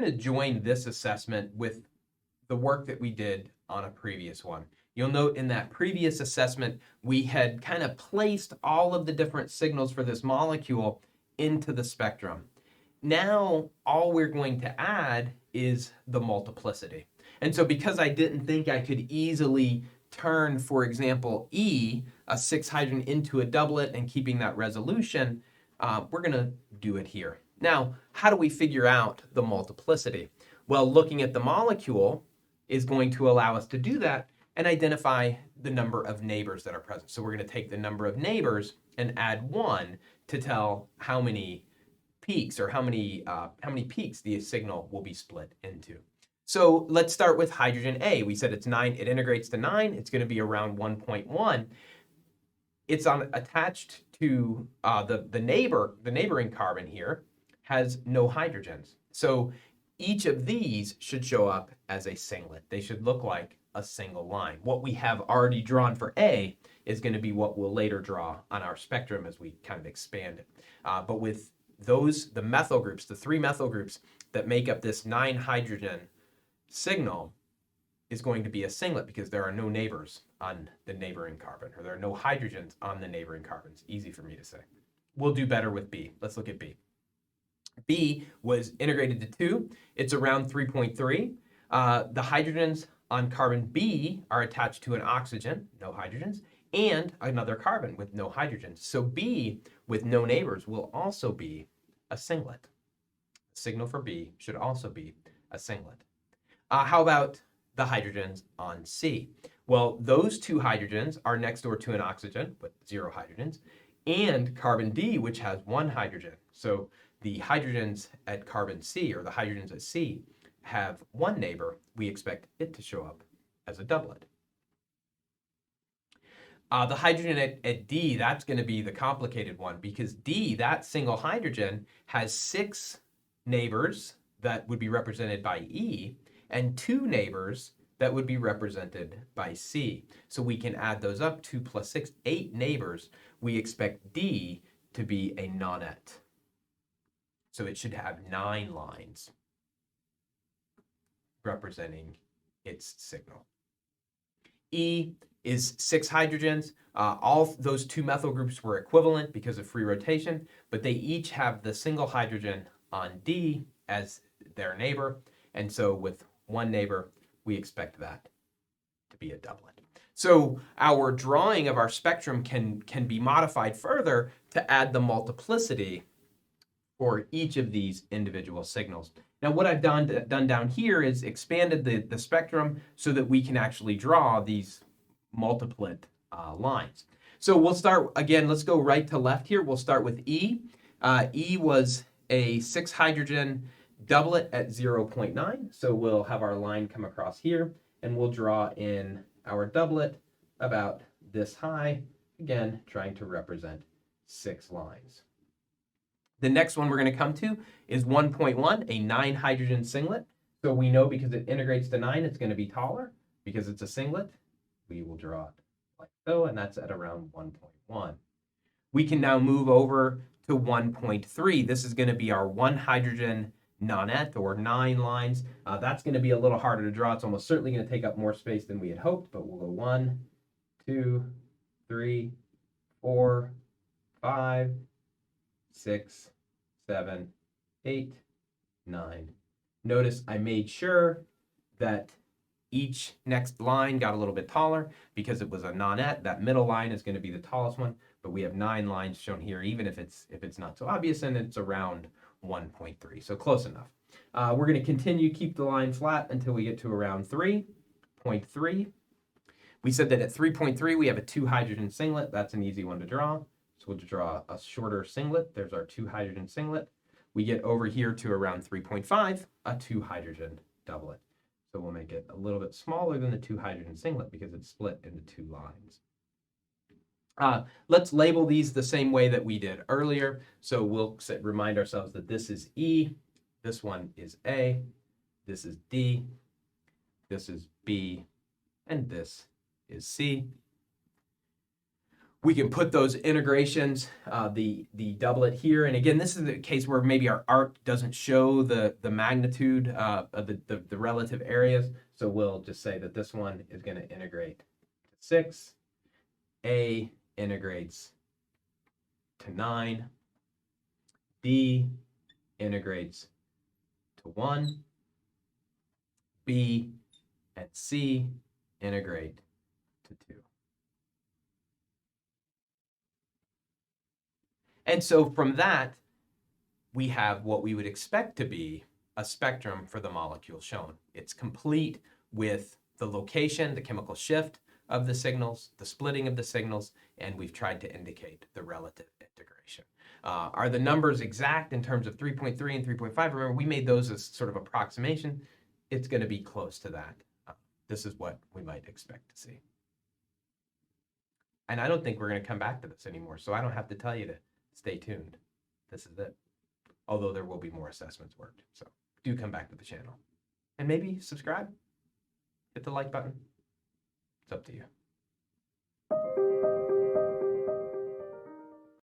to join this assessment with the work that we did on a previous one. You'll note in that previous assessment, we had kind of placed all of the different signals for this molecule into the spectrum. Now, all we're going to add is the multiplicity. And so because I didn't think I could easily turn, for example, E, a 6-hydrogen, into a doublet and keeping that resolution, we're going to do it here. Now, how do we figure out the multiplicity? Well, looking at the molecule is going to allow us to do that and identify the number of neighbors that are present. So we're going to take the number of neighbors and add 1 to tell how many peaks or how many peaks the signal will be split into. So let's start with hydrogen A. We said it's 9, it integrates to 9, it's going to be around 1.1. It's attached to the neighboring carbon here has no hydrogens. So each of these should show up as a singlet. They should look like a single line. What we have already drawn for A is going to be what we'll later draw on our spectrum as we kind of expand it. But with the methyl groups, the 3 methyl groups that make up this 9 hydrogen signal is going to be a singlet because there are no neighbors on the neighboring carbon, or there are no hydrogens on the neighboring carbons. Easy for me to say. We'll do better with B. Let's look at B. B was integrated to 2. It's around 3.3. The hydrogens on carbon B are attached to an oxygen, no hydrogens, and another carbon with no hydrogens. So B with no neighbors will also be a singlet. The signal for B should also be a singlet. How about the hydrogens on C? Well, those 2 hydrogens are next door to an oxygen with 0 hydrogens, and carbon D, which has 1 hydrogen. So the hydrogens at carbon C, or the hydrogens at C, have 1 neighbor. We expect it to show up as a doublet. The hydrogen at D, that's going to be the complicated one, because D, that single hydrogen, has 6 neighbors that would be represented by E, and 2 neighbors that would be represented by C. So we can add those up, 2 plus 6, 8 neighbors. We expect D to be a nonette. So it should have 9 lines representing its signal. E is 6 hydrogens. All those 2 methyl groups were equivalent because of free rotation, but they each have the single hydrogen on D as their neighbor. And so with 1 neighbor, we expect that to be a doublet. So our drawing of our spectrum can be modified further to add the multiplicity for each of these individual signals. Now what I've done down here is expanded the spectrum so that we can actually draw these multiplet lines. So we'll start, again, let's go right to left here. We'll start with E. E was a 6 hydrogen doublet at 0.9. So we'll have our line come across here, and we'll draw in our doublet about this high, again, trying to represent 6 lines. The next one we're going to come to is 1.1, a 9 hydrogen singlet. So we know because it integrates to 9, it's going to be taller. Because it's a singlet, we will draw it like so, and that's at around 1.1. We can now move over to 1.3. This is going to be our 1 hydrogen nonette, or 9 lines. That's going to be a little harder to draw. It's almost certainly going to take up more space than we had hoped, but we'll go 1, 2, 3, 4, 5, 6, 7, 8, 9. Notice I made sure that each next line got a little bit taller because it was a nonette. That middle line is going to be the tallest one, but we have 9 lines shown here, even if it's not so obvious, and it's around 1.3, so close enough. We're going to continue, keep the line flat until we get to around 3.3. We said that at 3.3 we have a 2 hydrogen singlet. That's an easy one to draw. So we'll draw a shorter singlet. There's our 2 hydrogen singlet. We get over here to around 3.5, a 2 hydrogen doublet. So we'll make it a little bit smaller than the 2 hydrogen singlet because it's split into 2 lines. Let's label these the same way that we did earlier. So we'll remind ourselves that this is E, this one is A, this is D, this is B, and this is C. We can put those integrations, the doublet here. And again, this is the case where maybe our art doesn't show the magnitude of the relative areas. So we'll just say that this one is going to integrate to 6. A integrates to 9. D integrates to 1. B and C integrate to 2. And so from that, we have what we would expect to be a spectrum for the molecule shown. It's complete with the location, the chemical shift of the signals, the splitting of the signals, and we've tried to indicate the relative integration. Are the numbers exact in terms of 3.3 and 3.5? Remember, we made those as sort of approximation. It's going to be close to that. This is what we might expect to see. And I don't think we're going to come back to this anymore, so I don't have to tell you to stay tuned. This is it. Although there will be more assessments worked. So do come back to the channel. And maybe subscribe. Hit the like button. It's up to you.